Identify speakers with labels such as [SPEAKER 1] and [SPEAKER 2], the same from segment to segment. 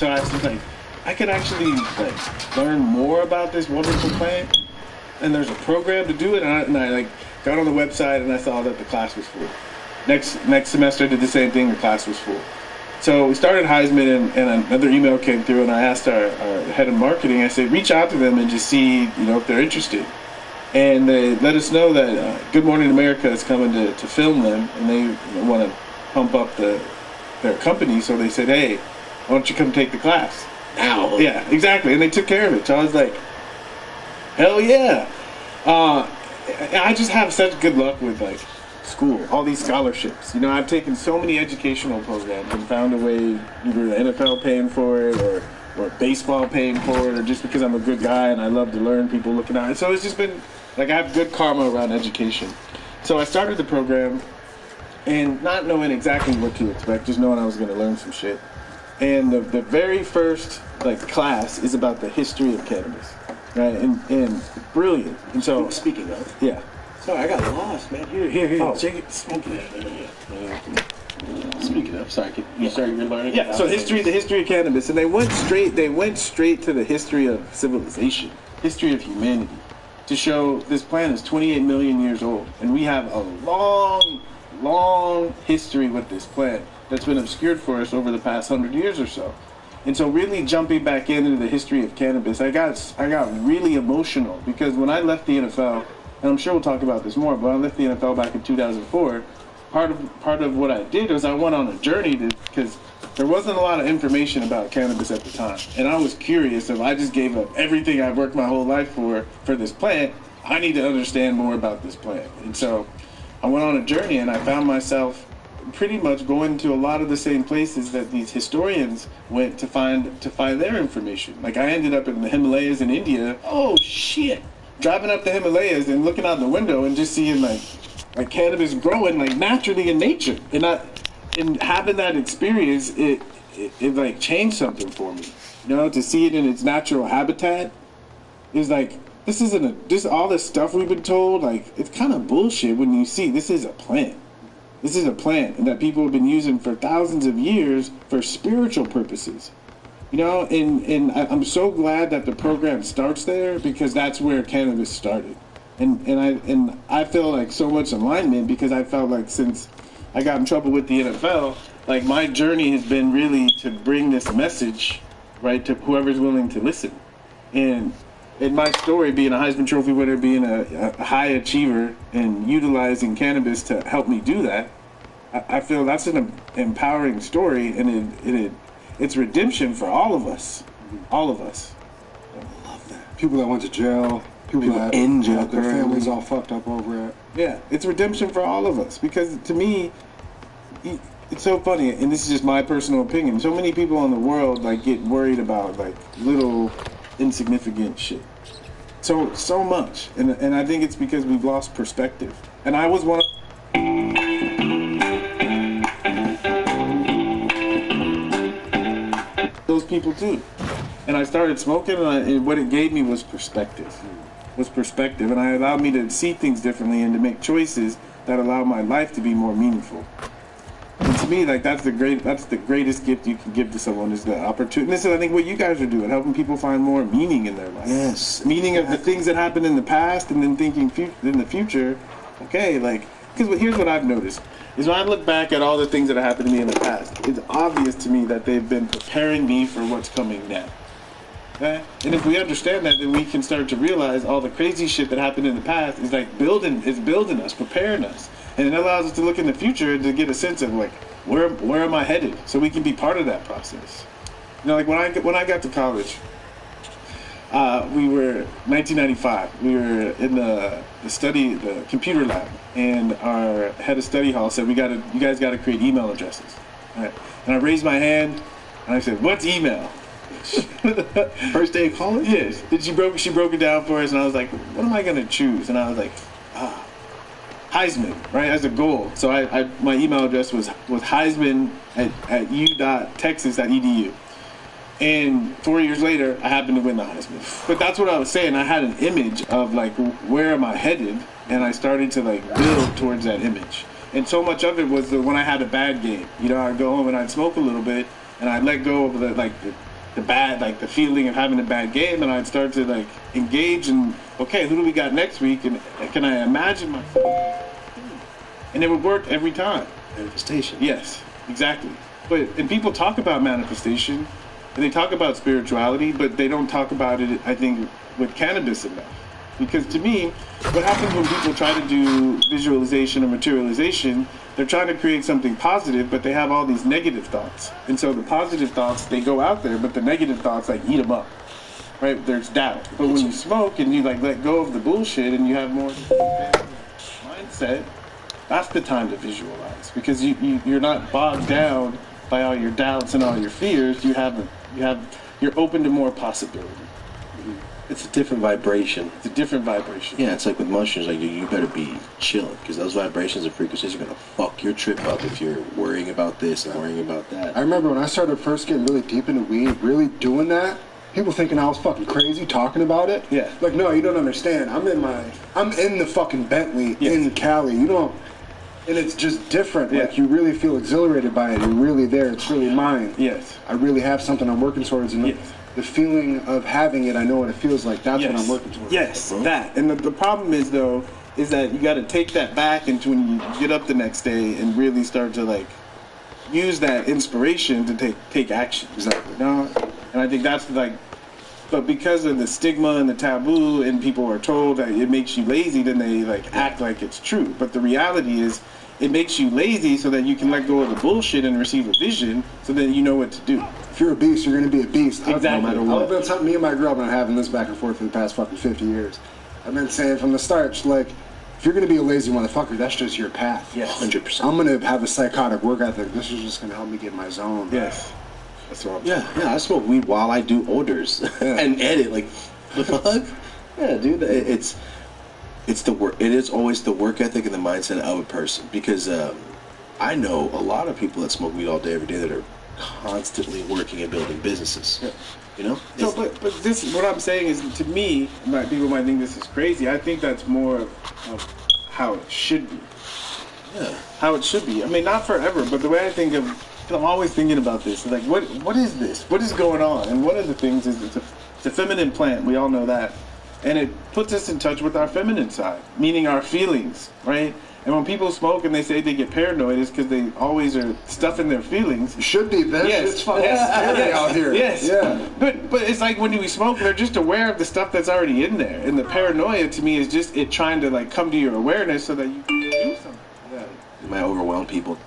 [SPEAKER 1] So I was like, I could actually like learn more about this wonderful plant, and there's a program to do it. And I like got on the website and I saw that the class was full. Next semester I did the same thing. The class was full. So we started Heisman, and another email came through, and I asked our head of marketing. I said, reach out to them and just see, if they're interested. And they let us know that Good Morning America is coming to film them, and they want to pump up their company. So they said, hey, why don't you come take the class?
[SPEAKER 2] Now.
[SPEAKER 1] Yeah, exactly. And they took care of it. So I was like, hell yeah. I just have such good luck with like school, all these scholarships. I've taken so many educational programs and found a way, either the NFL paying for it or baseball paying for it, or just because I'm a good guy and I love to learn, people looking at it. So it's just been like I have good karma around education. So I started the program and not knowing exactly what to expect, just knowing I was going to learn some shit. And the very first like class is about the history of cannabis, right? And brilliant. And so
[SPEAKER 2] speaking of,
[SPEAKER 1] yeah.
[SPEAKER 2] Sorry, I got lost, man. Here.
[SPEAKER 1] Oh.
[SPEAKER 2] Take it. Speaking of, sorry, you started your learning.
[SPEAKER 1] Yeah. So the history of cannabis, and they went straight to the history of civilization, history of humanity, to show this plant is 28 million years old, and we have a long history with this plant that's been obscured for us over the past 100 years or so. And so really jumping back into the history of cannabis, I got really emotional because when I left the NFL, and I'm sure we'll talk about this more, but I left the NFL back in 2004, part of what I did was I went on a journey because there wasn't a lot of information about cannabis at the time. And I was curious if I just gave up everything I've worked my whole life for this plant, I need to understand more about this plant. And so I went on a journey and I found myself pretty much going to a lot of the same places that these historians went to find their information. Like I ended up in the Himalayas in India.
[SPEAKER 2] Oh shit!
[SPEAKER 1] Driving up the Himalayas and looking out the window and just seeing like cannabis growing like naturally in nature, and having that experience, it like changed something for me. To see it in its natural habitat is like this all this stuff we've been told, like it's kind of bullshit when you see this is a plant. This is a plant and that people have been using for thousands of years for spiritual purposes. And I'm so glad that the program starts there because that's where cannabis started. And I feel like so much alignment because I felt like since I got in trouble with the NFL, like my journey has been really to bring this message, right, to whoever's willing to listen. And in my story, being a Heisman Trophy winner, being a high achiever, and utilizing cannabis to help me do that, I feel that's an empowering story, and it's redemption for all of us. All of us.
[SPEAKER 3] I love that. People that went to jail, people that
[SPEAKER 2] in jail,
[SPEAKER 3] their families all fucked up over it.
[SPEAKER 1] Yeah, it's redemption for all of us. Because to me, it's so funny, and this is just my personal opinion. So many people in the world like get worried about like little insignificant shit. So much, and I think it's because we've lost perspective. And I was one of those people too. And I started smoking, and what it gave me was perspective. And it allowed me to see things differently and to make choices that allow my life to be more meaningful. And to me, like that's the greatest gift you can give to someone is the opportunity. And this is, I think, what you guys are doing, helping people find more meaning in their life.
[SPEAKER 3] Yes,
[SPEAKER 1] meaning of the things that happened in the past, and then thinking in the future. Okay, like because here's what I've noticed is when I look back at all the things that have happened to me in the past, it's obvious to me that they've been preparing me for what's coming now. Okay? And if we understand that, then we can start to realize all the crazy shit that happened in the past is like building us, preparing us. And it allows us to look in the future to get a sense of like where am I headed, so we can be part of that process. Like when I got to college, we were 1995. We were in the computer lab, and our head of study hall said you guys got to create email addresses. All right. And I raised my hand and I said, "What's email?"
[SPEAKER 2] First day of college?
[SPEAKER 1] Yes. Then she broke it down for us, and I was like, "What am I gonna choose?" And I was like, Heisman, right, as a goal. So my email address was Heisman at u.texas.edu. And 4 years later, I happened to win the Heisman. But that's what I was saying. I had an image of like, where am I headed? And I started to like build towards that image. And so much of it was when I had a bad game. I'd go home and I'd smoke a little bit, and I'd let go of the bad, like the feeling of having a bad game, and I'd start to like engage and okay, who do we got next week, and can I imagine myself? And it would work every time.
[SPEAKER 2] Manifestation.
[SPEAKER 1] Yes, exactly. And people talk about manifestation, and they talk about spirituality, but they don't talk about it, I think, with cannabis enough. Because to me, what happens when people try to do visualization or materialization, they're trying to create something positive, but they have all these negative thoughts. And so the positive thoughts, they go out there, but the negative thoughts, like, eat them up. Right? There's doubt. But when you smoke and you, like, let go of the bullshit and you have more mindset, that's the time to visualize. Because you're not bogged down by all your doubts and all your fears. You're open to more possibility.
[SPEAKER 2] It's a different vibration.
[SPEAKER 1] It's a different vibration.
[SPEAKER 2] Yeah, it's like with mushrooms, like you better be chilling because those vibrations and frequencies are gonna fuck your trip up if you're worrying about this and worrying about that.
[SPEAKER 3] I remember when I started first getting really deep into weed, really doing that, people thinking I was fucking crazy talking about it.
[SPEAKER 1] Yeah.
[SPEAKER 3] Like, no, you don't understand. I'm in the fucking Bentley in Cali. You know, and it's just different.
[SPEAKER 1] Yeah.
[SPEAKER 3] Like, you really feel exhilarated by it. You're really there. It's really mine.
[SPEAKER 1] Yes.
[SPEAKER 3] I really have something I'm working towards. And
[SPEAKER 1] Yes.
[SPEAKER 3] the feeling of having it, I know what it feels like. That's what I'm working towards.
[SPEAKER 1] Yes, that. And the problem is, though, is that you got to take that back into when you get up the next day and really start to, like, use that inspiration to take action.
[SPEAKER 3] Exactly.
[SPEAKER 1] You know? And I think that's, like, but because of the stigma and the taboo and people are told that it makes you lazy, then they, like, act like it's true. But the reality is, it makes you lazy so that you can let go of the bullshit and receive a vision so that you know what to do.
[SPEAKER 3] If you're a beast, you're going to be a beast.
[SPEAKER 1] Exactly.
[SPEAKER 3] No matter what. I've been telling me and my girl have been having this back and forth for the past fucking 50 years. I've been saying from the start, like, if you're going to be a lazy motherfucker, that's just your path.
[SPEAKER 1] Yes.
[SPEAKER 2] 100%.
[SPEAKER 3] I'm going to have a psychotic work ethic. This is just going to help me get my zone.
[SPEAKER 1] Yes. That's what I'm
[SPEAKER 2] Yeah, I smoke weed while I do orders and edit. Like, the fuck? Yeah, dude, it's the work. It is always the work ethic and the mindset of a person because I know a lot of people that smoke weed all day, every day that are constantly working and building businesses.
[SPEAKER 1] Yeah.
[SPEAKER 2] You know?
[SPEAKER 1] So, but this, what I'm saying is, to me, people might think this is crazy. I think that's more of how it should be.
[SPEAKER 2] Yeah.
[SPEAKER 1] How it should be. I mean, not forever, but the way I think of, I'm always thinking about this. Like, what is this? What is going on? And one of the things is it's a feminine plant. We all know that. And it puts us in touch with our feminine side, meaning our feelings, right? And when people smoke and they say they get paranoid, it's because they always are stuffing their feelings.
[SPEAKER 3] You should be, bitch.
[SPEAKER 1] Yes.
[SPEAKER 3] It's fucking scary out here.
[SPEAKER 1] Yes.
[SPEAKER 3] Yeah.
[SPEAKER 1] But it's like when we smoke, they're just aware of the stuff that's already in there. And the paranoia to me is just it trying to like come to your awareness so that you can do something. Yeah.
[SPEAKER 2] It might overwhelm people.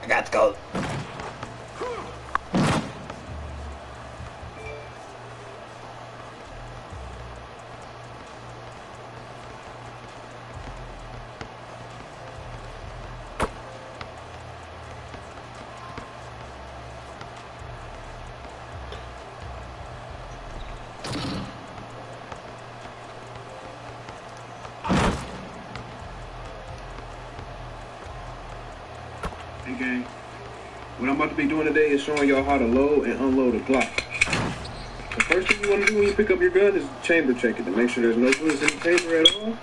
[SPEAKER 4] I got to go.
[SPEAKER 5] Hey gang, what I'm about to be doing today is showing y'all how to load and unload a Glock. The first thing you want to do when you pick up your gun is chamber check it to make sure there's no bullets in the chamber at all.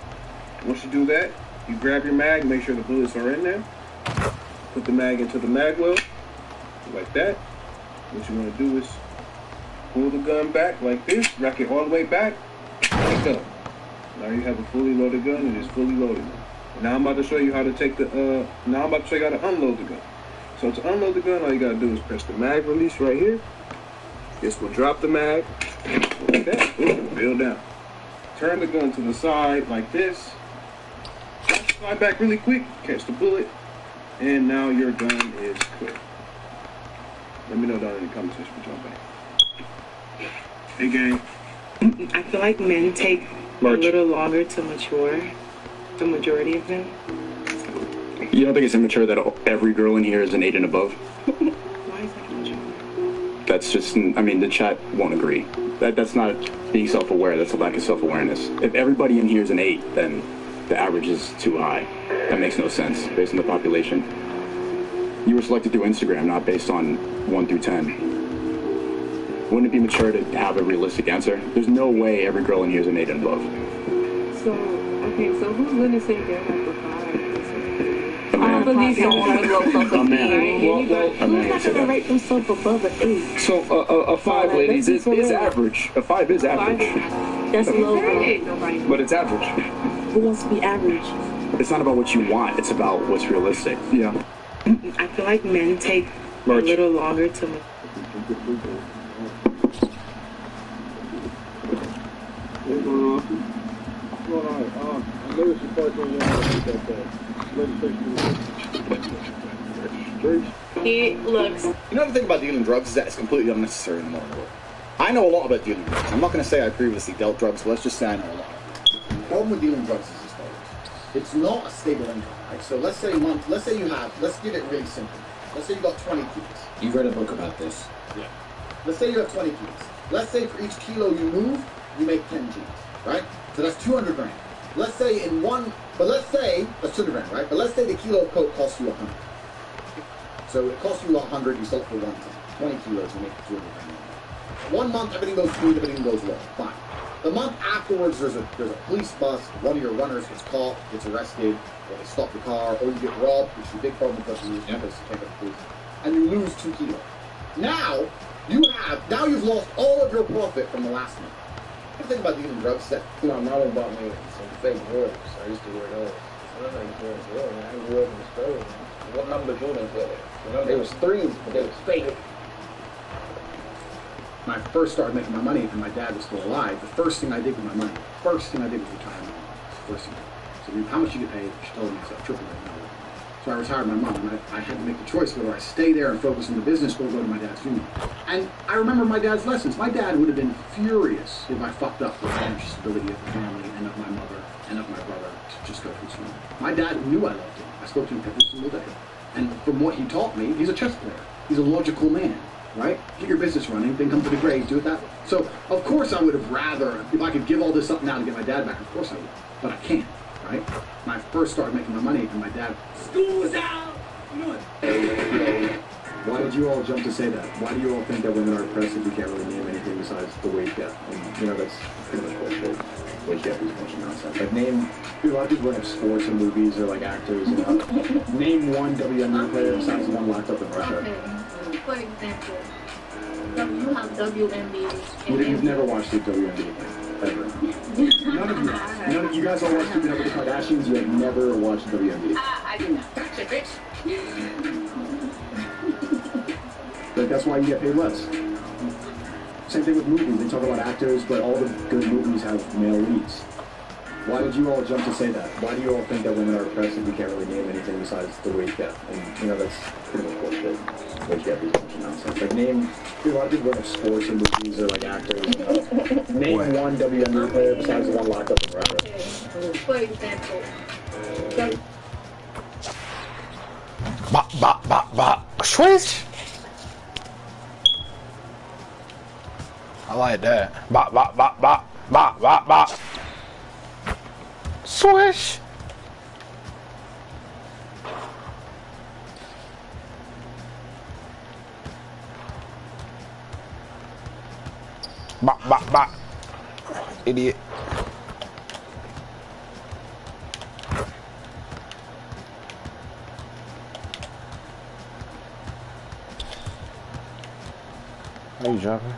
[SPEAKER 5] Once you do that, you grab your mag, make sure the bullets are in there. Put the mag into the mag well, like that. What you want to do is pull the gun back like this, rack it all the way back, like up. Now you have a fully loaded gun and it's fully loaded. Now I'm about to show you how to take the, now I'm about to show you how to unload the gun. So to unload the gun, all you gotta do is press the mag release right here. This will drop the mag, like that, reel down. Turn the gun to the side like this. Slide back really quick, catch the bullet, and now your gun is clear. Let me know down in the comment section what y'all think. Hey, gang.
[SPEAKER 4] I feel like men take a little longer to mature, the majority of them.
[SPEAKER 6] You don't think it's immature that every girl in here is an 8 and above?
[SPEAKER 4] Why is that immature?
[SPEAKER 6] That's just, I mean, the chat won't agree. That's not being self-aware, that's a lack of self-awareness. If everybody in here is an 8, then the average is too high. That makes no sense based on the population. You were selected through Instagram, not based on 1 through 10. Wouldn't it be mature to have a realistic answer? There's no way every girl in here is an 8 and above.
[SPEAKER 4] So, okay, so who's gonna say they're like a 5?
[SPEAKER 6] I
[SPEAKER 4] believe someone would low above a
[SPEAKER 6] man.
[SPEAKER 4] Who's not gonna rate themselves above an 8?
[SPEAKER 6] So a 5, ladies, is average. A 5 is average.
[SPEAKER 4] That's low.
[SPEAKER 6] But it's average.
[SPEAKER 4] Who wants to be average?
[SPEAKER 6] It's not about what you want, it's about what's realistic.
[SPEAKER 4] Yeah. I feel like men take a little longer to mature.
[SPEAKER 7] He looks. You know the thing about dealing drugs is that it's completely unnecessary in the modern world. I know a lot about dealing drugs. I'm not going to say I previously dealt drugs, but let's just say I know a lot. The problem with dealing drugs is as follows. It's not a stable income, right? So let's say let's give it really simple. Let's say you got 20 kilos.
[SPEAKER 8] You've read a book about this.
[SPEAKER 7] Yeah. Let's say you have 20 kilos. Let's say for each kilo you move, you make 10 G's, right? So that's 200 grand. Let's say that's 200 grand, right? But let's say the kilo of coke costs you 100. So it costs you 100, you sell it for 110. 20 kilos, you make 200 grand. 1 month, everything goes smooth, everything goes low. Fine. The month afterwards, there's a police bust, one of your runners gets caught, gets arrested, or they stop the car, or you get robbed, which is a big problem because you can't take up the police, and you lose 2 kilos. Now you've lost all of your profit from the last month. What do you think about dealing drugs?
[SPEAKER 9] My mama bought me some fake drugs. I used to wear those. I don't know drugs well, man. I grew up in the store, man. What number units were they? They was 3s, but they was fake.
[SPEAKER 7] When I first started making my money and my dad was still alive, the first thing I did with my money, was retire my mom. First thing. So how much you get paid? She told me, so triple it. So I retired my mom, and I had to make the choice whether I stay there and focus on the business or go to my dad's funeral. And I remember my dad's lessons. My dad would have been furious if I fucked up the financial stability of the family and of my mother and of my brother to just go to his funeral. My dad knew I loved him. I spoke to him every single day. And from what he taught me, he's a chess player. He's a logical man, right? Get your business running, then come to the grave, do it that way. So, of course I would have rather, if I could give all this up now to get my dad back, of course I would. But I can't, right? When I first started making my money and my dad, school's out! Why did you all jump to say that? Why do you all think that women are oppressed if you can't really name anything besides the wage gap? And, that's pretty much bullshit. Wage gap is a bunch of nonsense. Like, a lot of people bring up sports and movies or, actors. Name one WNBA player besides the one locked up in Russia.
[SPEAKER 10] Okay, for example, you have WNBA.
[SPEAKER 7] You've never watched the WNBA. Ever. None of you guys all watch Keeping Up with the Kardashians. You have never watched WNBA.
[SPEAKER 10] I do not. Bitch.
[SPEAKER 7] But that's why you get paid less. Same thing with movies. They talk about actors, but all the good movies have male leads. Why did you all jump to say that? Why do you all think that women are oppressed if you can't really name anything besides the wage gap? And, that's pretty much bullshit. Wage gap is a bunch of nonsense. Like, a lot of people bring up sports and movies or, actors. Name one WNBA player besides the one locked up in Russia.
[SPEAKER 10] For example,
[SPEAKER 11] Switch. I like that. Swish. Idiot. How you dropping?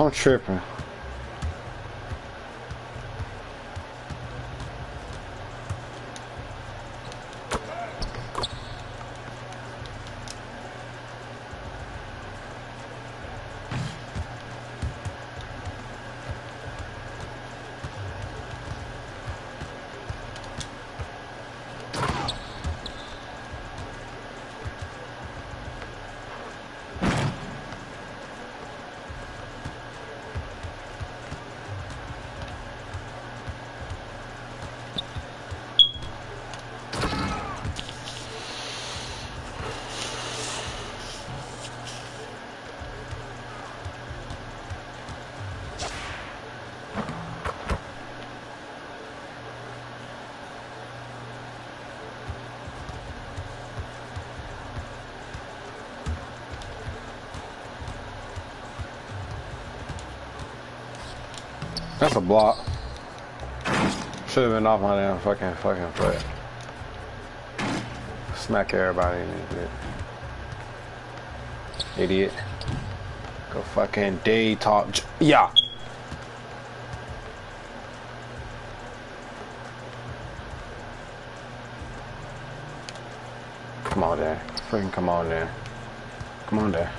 [SPEAKER 11] I'm tripping. That's a block. Should have been off my damn fucking foot. Smack everybody in this bit. Idiot. Go fucking day talk. Yeah. Come on there. Freaking come on there. Come on there.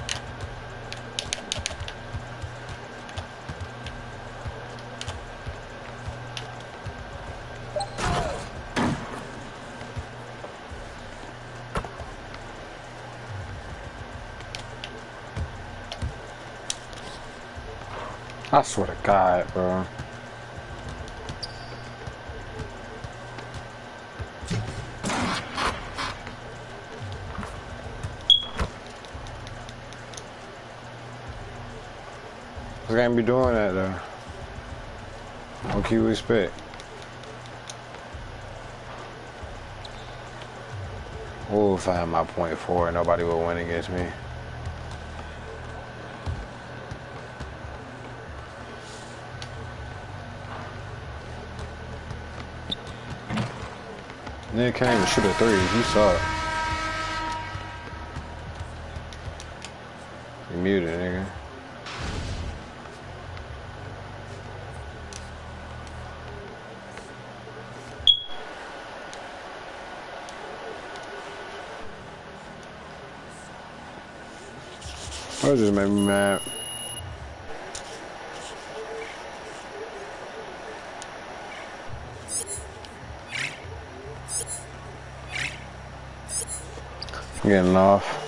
[SPEAKER 11] I swear to God, bro. We can't be doing that though. What can you expect? Oh, if I had my .4, nobody would win against me. Nigga can't even shoot a 3. You suck. You muted, nigga. That just made me mad. Getting off.